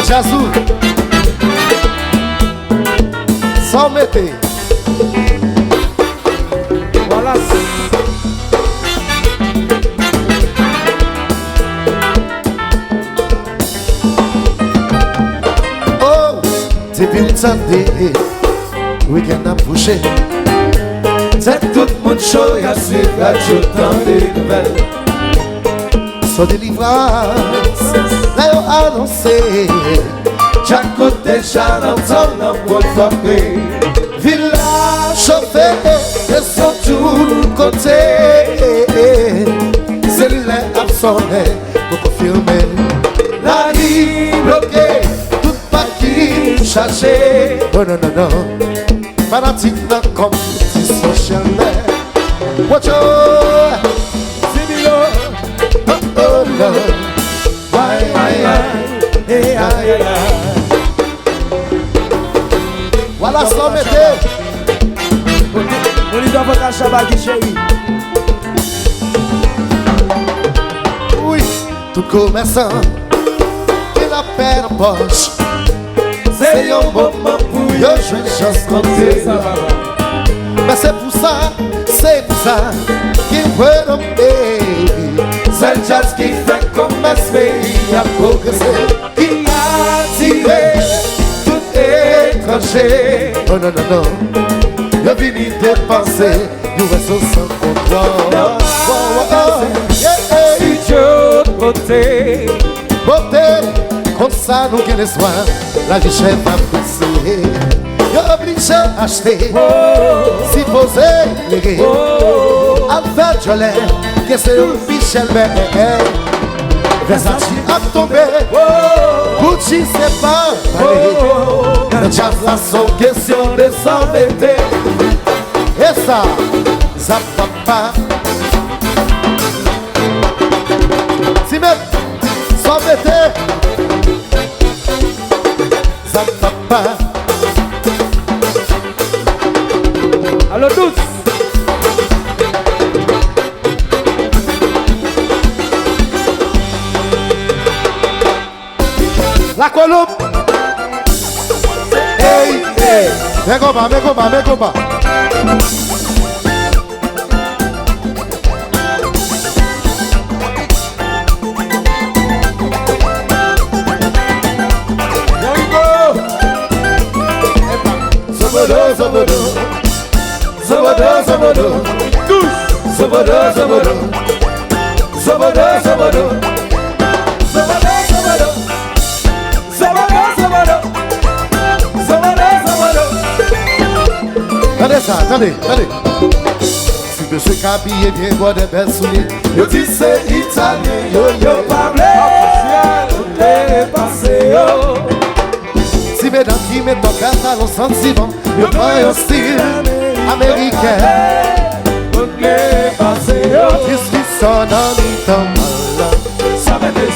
Jazou. Sans mettre. Voilà. Oh, c'est bien tendé. Week-end approché. C'est tout le monde chaud. Y'a suivi la joute dans les nouvelles. Son délivrance, là y'a annoncé. Chaque côté, j'en entends pour le frapper. Village chauffé, de son tout côté. C'est les absonnés pour confirmer. La vie bloquée, tout pas qui chercher. Oh non, non, non. Fanatique dans compétition chaleur. Watch out, Zimilo. Oh, oh, no. Why, hey, aïe. Voilà, sans mettre. On lui donne votre chabaki, chérie. Oui, tout commerçant qui la paix en poche. C'est un moment pour y jouer une chance compter. Mais c'est pour ça qu'il veut nommer. C'est le jazz qui fait commerce, pays à progresser. Qui a tiré tout étranger. Oh non, non, non. Y'a fini dépenser, you reste sans contrôle. Si Dieu beauté, comme ça nous gagne l'espoir, la vie chère va pousser. Y'a obligé à acheter, si posé les Alpha Jolet, que c'est un Michel Bert. Versace a tombé, Gucci c'est pas parlé. Le jazz la son question de s'embêter. Et ça papa. Si même s'embêter. Ça papa. Allô tous. La Colombe. Hey, hey. Me combat. Zobodo. Tous. Zobodo. Attendez. Si monsieur Kabille bien boire des belles souliers, yo dit c'est italien, yo parle officiel, passé yo. Si mesdames qui mettent en pantalon sentiment, yo prend un style américain, passé yo. Qu'est-ce qui sonne en mi-temps mal? Ça m'était.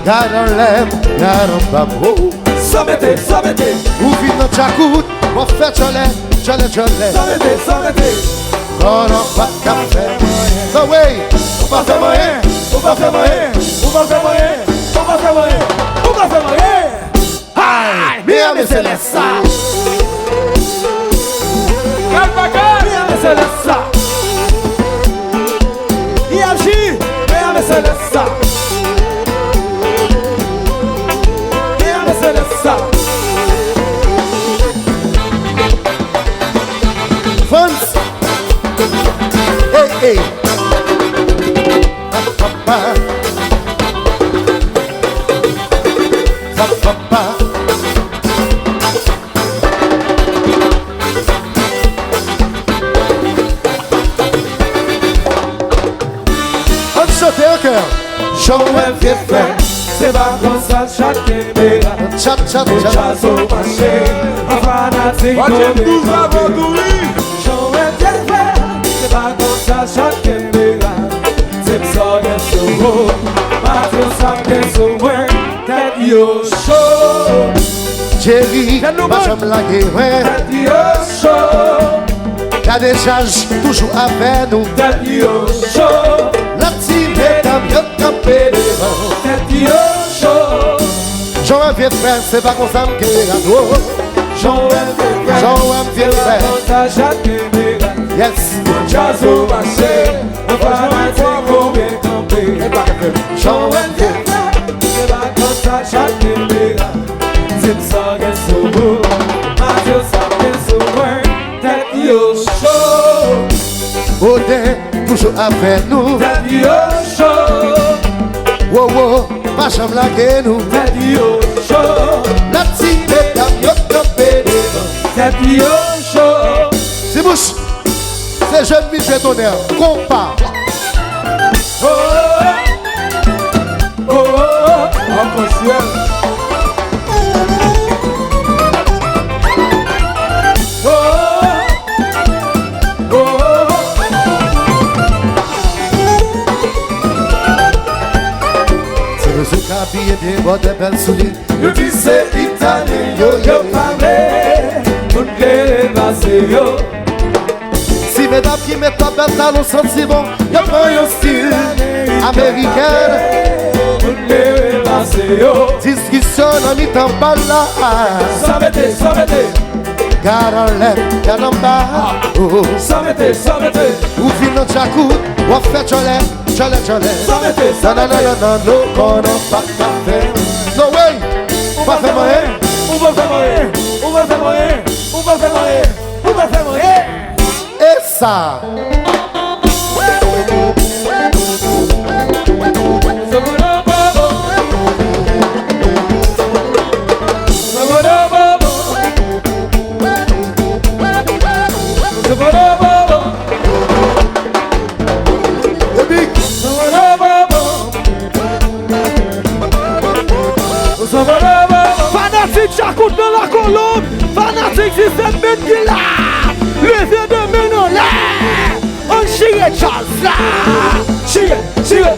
Garde l'air, garde babou. Ça m'était. Ou vite dans Tchakout, on fait cholet. S'arrêtez. On n'a pas de café. No way. On va faire moyen. Aïe, mais c'est ça. C'est ça. Il agit, mais c'est ça. Hey. Papa. On chante un cœur. Joël vieux frère, c'est pas comme ça chaque caméra. Chat. Chasse au marché, un fanatique. Joël vieux frère, c'est pas comme ça chaque caméra. C'est ça qu'est sur vous, Mathieu ça qu'est sur moi. Tête yo chaud. Jerry, ma jambe la guerre. Tête yo chaud. Y'a des charges toujours avec nous. Tête yo chaud. La petite mesdames, y'a campé devant. Tête yo chaud. frère, c'est pas comme ça que je gagne. Jean-Wem vieux frère. Yes. Jazo marché, on va mettre combien campé. Jean-Wem vieux frère. C'est pas comme ça chaque caméra. C'est ça qu'elle s'ouvre. Mathieu ça qu'elle s'ouvre. That yo show. Odin, toujours avec nous. That yo show. Wow, wow, pas jamais la nous. That yo show. La petite dame, yo campé. That yo show. C'est bouche. C'est jeune Michel Tonnerre. Compas. Oh, oh, oh, oh, en ciel. Oh, oh, oh. C'est le zouk habillé des bottes de belles souliers. Yo dis c'est italien, yo yo parle. Tout les passé yo. Si mesdames qui mettent la belle dans le sentiment, y'a pas un style américain. Tout les passé yo. Discussion en mi-temps par là. Ça m'était. Car en l'air, car en bas. Ça m'était. Ou fin dans Tchakou, ou fait cholet. Ça m'était. Non, non, non, non, non, non, qu'on n'a pas qu'à faire. No way, pas faire moyen. On va faire moyen. Et ça, Fanatique Tchakou dans la colombe. Fanatique système Bengila. Levez de main en l'air. On chie Charles là. Chie. Seigneur,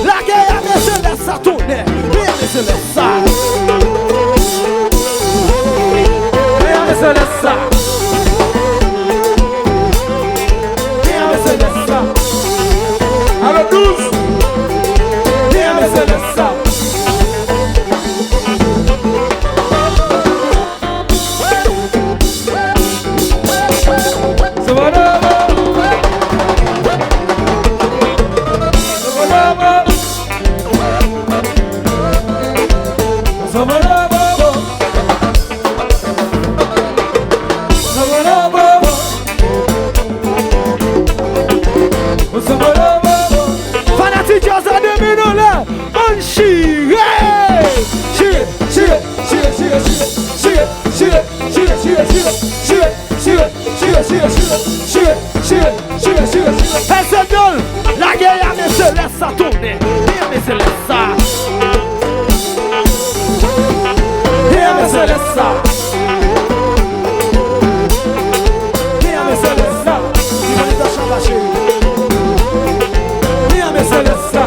la guerre a se laisse ça tourner. Rien ne se laisse ça. Rien ne se laisse ça. Alors 12. Rien ne se laisse ça. Fanatique jazz à 2 minutes là. On chie. Seigneur, la guerre ne se laisse ça tourner. Rien ne se laisse ça. Rien ne se laisse ça. Rien ne se laisse ça. Il va les achats lâcher. Rien ne se laisse ça.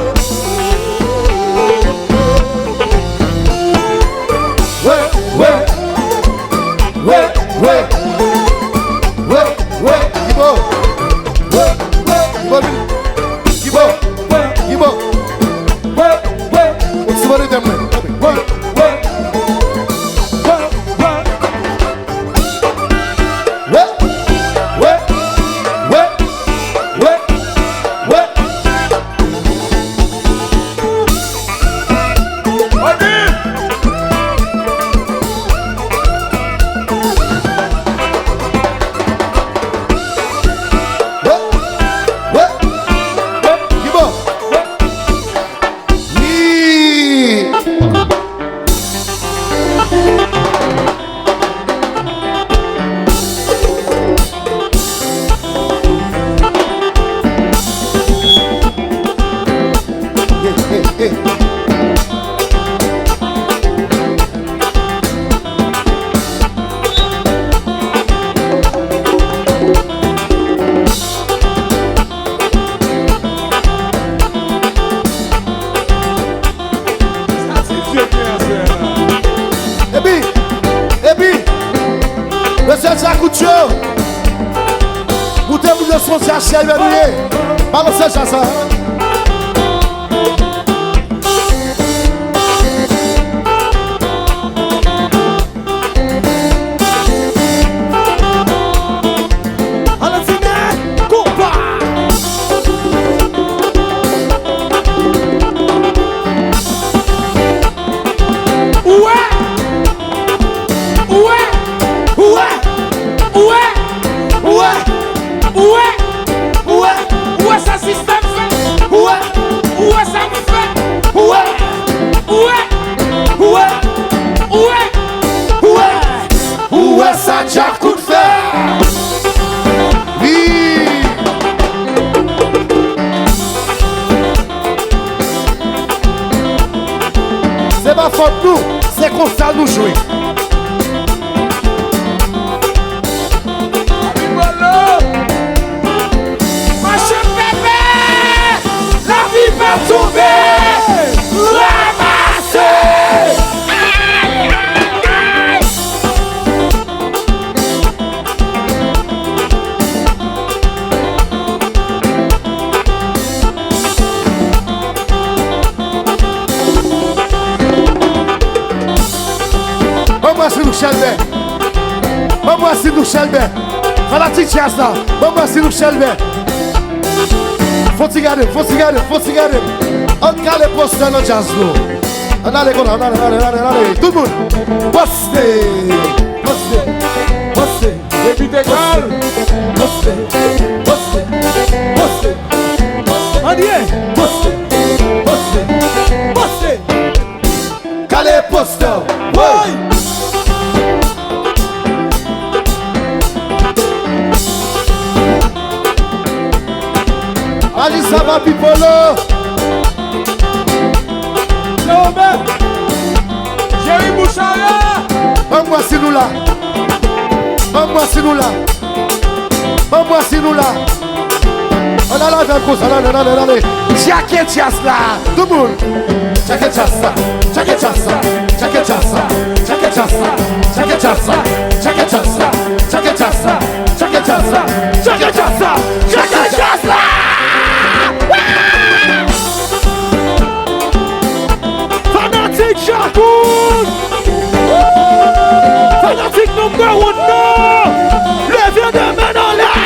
de son CHL, balancez ça. C'est pas faute nous, c'est comme ça nous jouer. Machin bébé, la vie va tomber, ramasser. Vamos assim no Shelby. Fala Titias lá. Vamos assim no Shelby. Faut cigarette. On cale poster no jazz no. Allez, tout le monde. Postez. Depuis tes gueules. Postez. Allez. Postez. Cale poster. Ouais. Ali Saba Pipolo. Jerry Bouchara. Vamos assim no lá. Allez. Jacket là. Tout le monde. Jacket chassa. Fanatic Shakur. Fanatic number 1 no. Levez de main en l'air.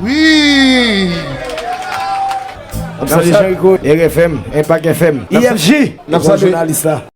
Oui. RFM, Impact FM, IFJ, nous sommes journalistes là.